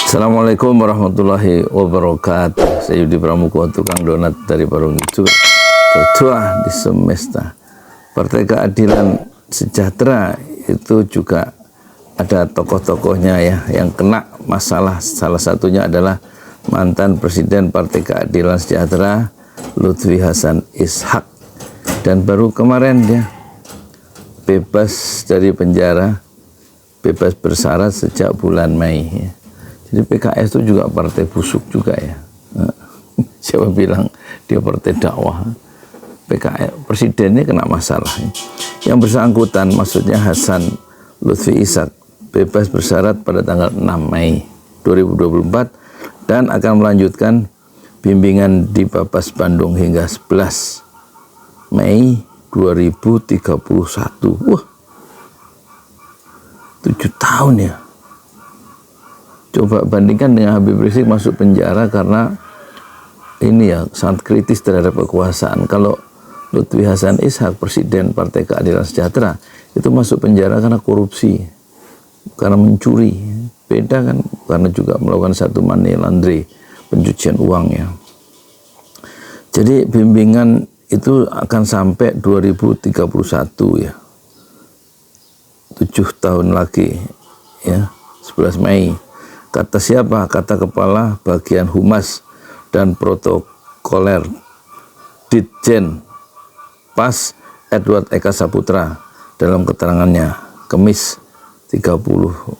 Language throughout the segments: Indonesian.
Assalamualaikum warahmatullahi wabarakatuh. Saya Yudi Pramuko, tukang donat dari Parung Hijau, tertua di semesta. Partai Keadilan Sejahtera itu juga ada tokoh-tokohnya ya yang kena masalah. Salah satunya adalah mantan Presiden Partai Keadilan Sejahtera Lutfi Hasan Ishak, dan baru kemarin dia bebas dari penjara, bebas bersyarat sejak bulan Mei ya. Jadi PKS itu juga partai busuk juga ya. Siapa bilang dia partai dakwah? PKS presidennya kena masalah. Yang bersangkutan maksudnya Hasan Lutfi Ishak bebas bersyarat pada tanggal 6 Mei 2024 dan akan melanjutkan bimbingan di Papas Bandung hingga 11 Mei 2031. Wah, 7 tahun ya. Coba bandingkan dengan Habib Rizik masuk penjara karena ini ya sangat kritis terhadap kekuasaan. Kalau Lutfi Hasan Ishak, Presiden Partai Keadilan Sejahtera, itu masuk penjara karena korupsi, karena mencuri. Beda kan, karena juga melakukan satu money laundry, pencucian uang ya. Jadi bimbingan itu akan sampai 2031 ya. 7 tahun lagi ya, 11 Mei. Kata siapa? Kata Kepala Bagian Humas dan Protokoler Ditjen Pas Edward Eka Saputra dalam keterangannya Kamis 30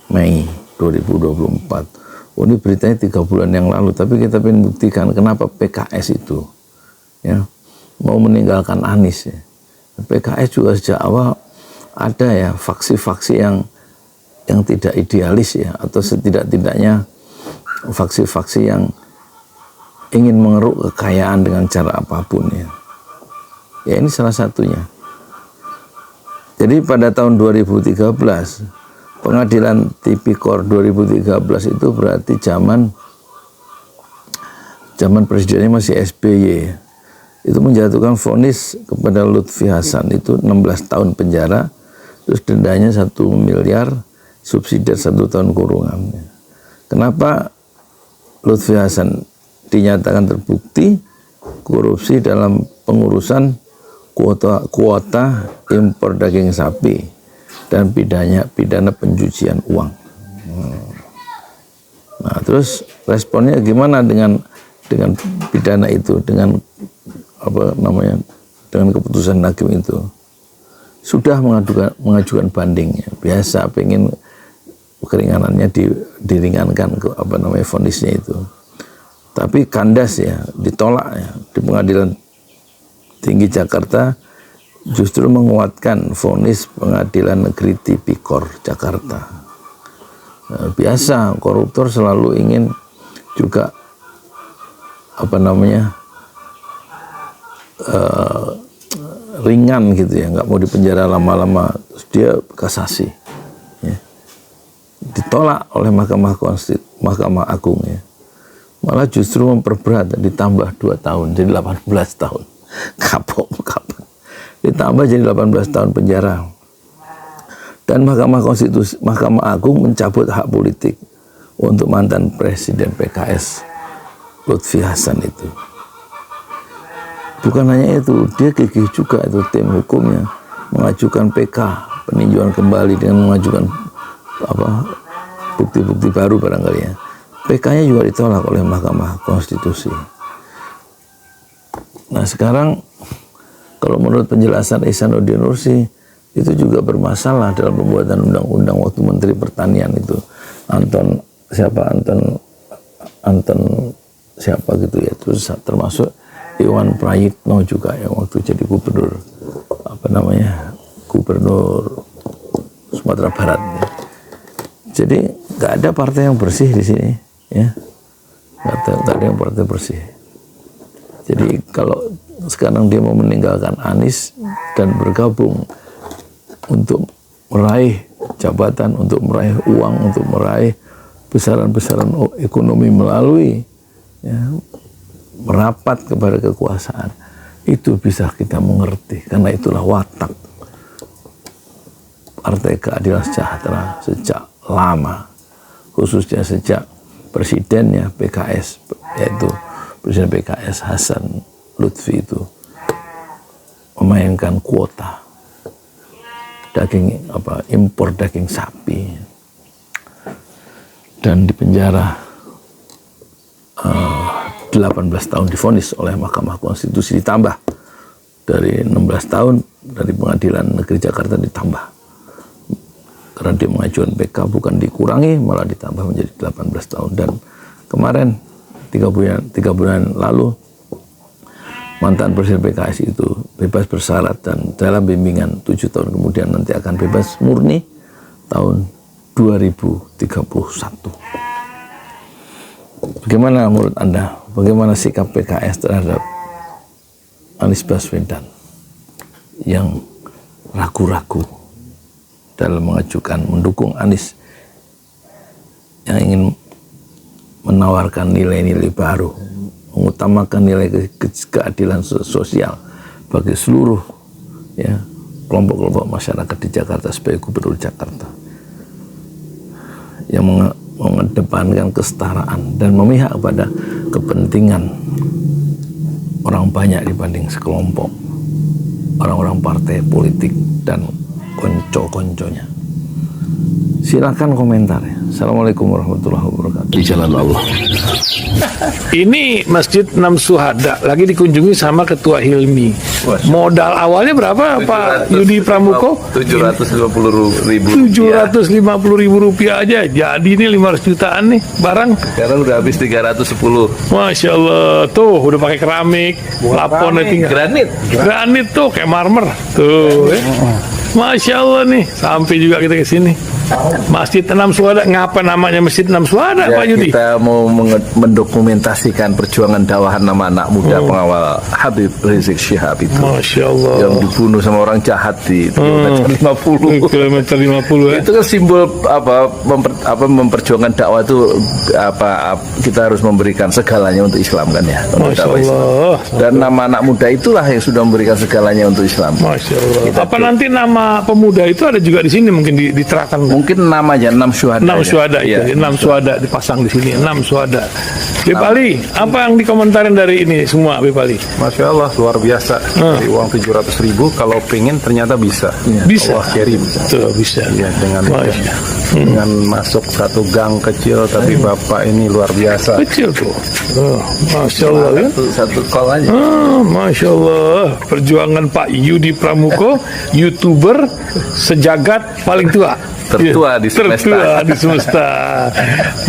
Mei 2024. Oh, ini beritanya 3 bulan yang lalu, tapi kita ingin buktikan kenapa PKS itu ya mau meninggalkan Anies ya. PKS juga sejak awal ada ya faksi-faksi yang tidak idealis ya, atau setidak-tidaknya faksi-faksi yang ingin mengeruk kekayaan dengan cara apapun ya. Ya ini salah satunya. Jadi pada tahun 2013 Pengadilan Tipikor 2013 itu berarti zaman presidennya masih SBY. Itu menjatuhkan vonis kepada Lutfi Hasan itu 16 tahun penjara, terus dendanya 1 miliar, subsidi 1 tahun kurungan. Kenapa Lutfi Hasan dinyatakan terbukti korupsi dalam pengurusan kuota impor daging sapi dan pidana pencucian uang. Nah, terus responnya gimana dengan pidana itu, dengan dengan keputusan hakim itu? Sudah mengajukan banding ya. Biasa pengen keringanannya diringankan ke vonisnya itu, tapi kandas ya, ditolak ya. Di Pengadilan Tinggi Jakarta justru menguatkan vonis Pengadilan Negeri Tipikor Jakarta. Nah, biasa koruptor selalu ingin juga ringan gitu ya, nggak mau dipenjara lama-lama, terus dia kasasi ya. Ditolak oleh Mahkamah Agung ya. Malah justru memperberat, ditambah 2 tahun jadi 18 tahun. Kapok. Ditambah jadi 18 tahun penjara. Dan Mahkamah Agung mencabut hak politik untuk mantan Presiden PKS Lutfi Hasan itu. Bukan hanya itu, dia gigih juga itu tim hukumnya mengajukan PK, peninjauan kembali, dengan mengajukan bukti-bukti baru barangkali ya. PK-nya juga ditolak oleh Mahkamah Konstitusi. Nah sekarang kalau menurut penjelasan Ihsanuddin Nursi itu juga bermasalah dalam pembuatan undang-undang waktu Menteri Pertanian itu. Anton siapa gitu ya, terus termasuk Iwan Prayitno juga yang waktu jadi gubernur Sumatera Barat ya. Jadi nggak ada partai yang bersih di sini ya, nggak ada yang partai bersih. Jadi kalau sekarang dia mau meninggalkan Anies dan bergabung untuk meraih jabatan, untuk meraih uang, untuk meraih besaran-besaran ekonomi melalui ya, merapat kepada kekuasaan, itu bisa kita mengerti, karena itulah watak Partai Keadilan Sejahtera sejak lama, khususnya sejak presidennya PKS, yaitu Presiden PKS Hasan Lutfi itu memainkan kuota impor daging sapi, dan dipenjara 18 tahun, divonis oleh Mahkamah Konstitusi, ditambah dari 16 tahun dari Pengadilan Negeri Jakarta, ditambah karena dia mengajukan PK, bukan dikurangi, malah ditambah menjadi 18 tahun. Dan kemarin 3 bulan lalu mantan Presiden PKS itu bebas bersyarat, dan dalam bimbingan 7 tahun kemudian nanti akan bebas murni tahun 2031. Bagaimana menurut Anda? Bagaimana sikap PKS terhadap Anies Baswedan yang ragu-ragu dalam mendukung Anies yang ingin menawarkan nilai-nilai baru, mengutamakan nilai keadilan sosial bagi seluruh kelompok-kelompok masyarakat di Jakarta sebagai Gubernur Jakarta, yang mengedepankan kesetaraan dan memihak pada kepentingan orang banyak dibanding sekelompok orang-orang partai politik dan konco-konconya. Silakan komentar ya. Assalamualaikum warahmatullahi wabarakatuh. Di jalan Allah. Ini Masjid Enam Syuhada lagi dikunjungi sama Ketua Hilmi. Modal awalnya berapa Pak Yudi Pramuko? 750.000. 750.000 rupiah aja. Jadi ini 500 jutaan nih barang. Sekarang udah habis 310. Masya Allah, tuh udah pakai keramik, laponnya tinggal. Granit tuh kayak marmer. Tuh. Masya Allah nih, sampai juga kita ke sini. Masjid Enam Syuhada, ngapa namanya Masjid Enam Syuhada, Pak Yudi? Kita mau mendokumentasikan perjuangan dakwah nama anak muda pengawal Habib Rizik Syihab itu. Masya Allah. Yang dibunuh sama orang jahat di kilometer 50. Kilometer 50 ya. Itu kan simbol memperjuangkan dakwah itu kita harus memberikan segalanya untuk Islam kan ya. Masya Allah. Islam. Dan nama anak muda itulah yang sudah memberikan segalanya untuk Islam. Masya Allah. Apa nanti nama pemuda itu ada juga di sini mungkin diterangkan? Mungkin namanya Enam Syuhada. 6 Syuhada itu, ya. 6 Syuhada dipasang di sini. 6 Syuhada. Bip Ali, apa yang dikomentarin dari ini semua, Bip Ali? Masya Allah, luar biasa. Dari uang 700.000, kalau pengen ternyata bisa. Bisa. Allah kirim. Tuh, bisa. Ya, dengan masuk satu gang kecil, tapi Bapak ini luar biasa. Kecil tuh. Masya Allah ya. Satu call aja. Masya Allah. Perjuangan Pak Yudi Pramuko, YouTuber sejagat paling tua. Tertua di semesta. Tertua di semesta.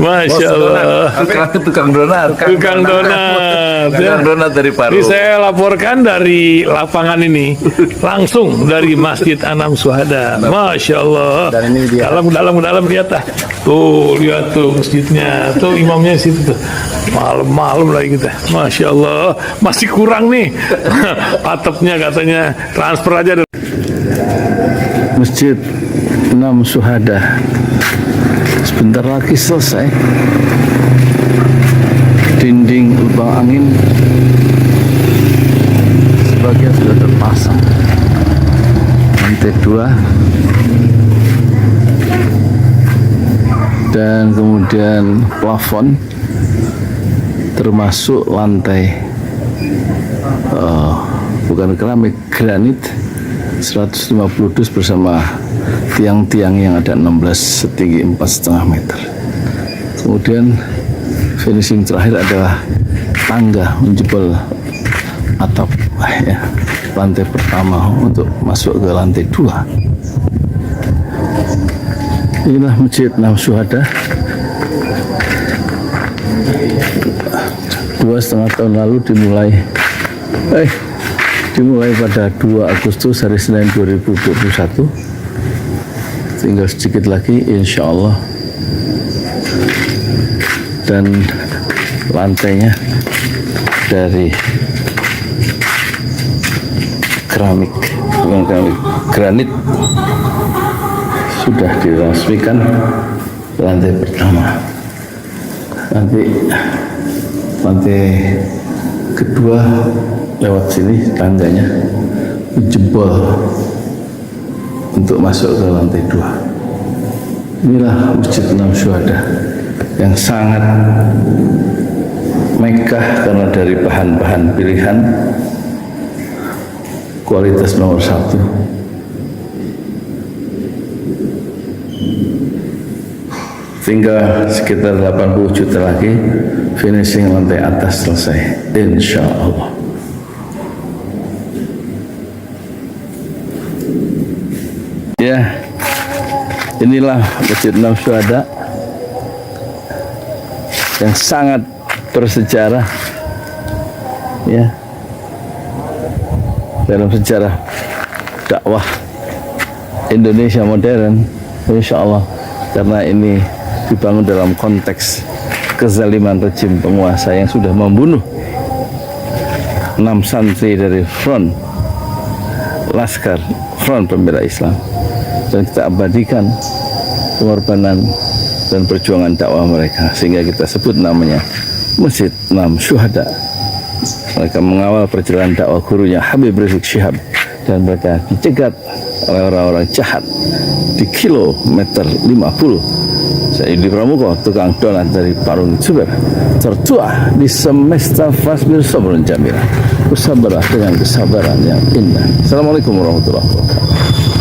Masya Allah. Tukang donat. Tukang donat. Tukang donat dari Paru. Ini saya laporkan dari lapangan ini, langsung dari Masjid Enam Syuhada. Masya Allah. Dan ini dia. Dalam lihat ah. Tuh lihat tuh masjidnya. Tuh imamnya situ tuh. Malam-malam lagi kita. Masya Allah. Masih kurang nih. Atapnya katanya transfer aja. Masjid Enam Syuhada sebentar lagi selesai. Dinding lubang angin sebagian sudah terpasang, lantai 2 dan kemudian plafon termasuk lantai bukan keramik, granit 150 dus bersama tiang-tiang yang ada 16 setinggi 4,5 meter. Kemudian finishing terakhir adalah tangga menjebol atap ya, lantai pertama untuk masuk ke lantai 2. Inilah Masjid Enam Syuhada. 2,5 tahun lalu dimulai pada 2 Agustus hari Senin 2021. Tinggal sedikit lagi insya Allah, dan lantainya dari keramik, bukan keramik, granit, sudah diresmikan lantai pertama. Nanti lantai kedua lewat sini tangganya jebol untuk masuk ke lantai 2. Inilah Masjid Enam Syuhada. yang sangat megah karena dari bahan-bahan pilihan, kualitas nomor 1. Tinggal sekitar 80 juta lagi, finishing lantai atas selesai, insya Allah. Ya, inilah Masjid Enam Syuhada yang sangat bersejarah, ya, dalam sejarah dakwah Indonesia modern, insya Allah, karena ini dibangun dalam konteks kezaliman rejim penguasa yang sudah membunuh 6 santri dari front Laskar Front Pembela Islam, dan kita abadikan pengorbanan dan perjuangan dakwah mereka sehingga kita sebut namanya Masjid Enam Syuhada. Mereka mengawal perjalanan dakwah gurunya Habib Rizik Syihab, dan mereka dicegat oleh orang-orang jahat di kilometer 50. Saya Yudi Pramuko, tukang donat dari Parung Juber, tertua di semesta fasbir sabrun jamila, bersabarlah dengan kesabaran yang indah. Assalamualaikum warahmatullahi wabarakatuh.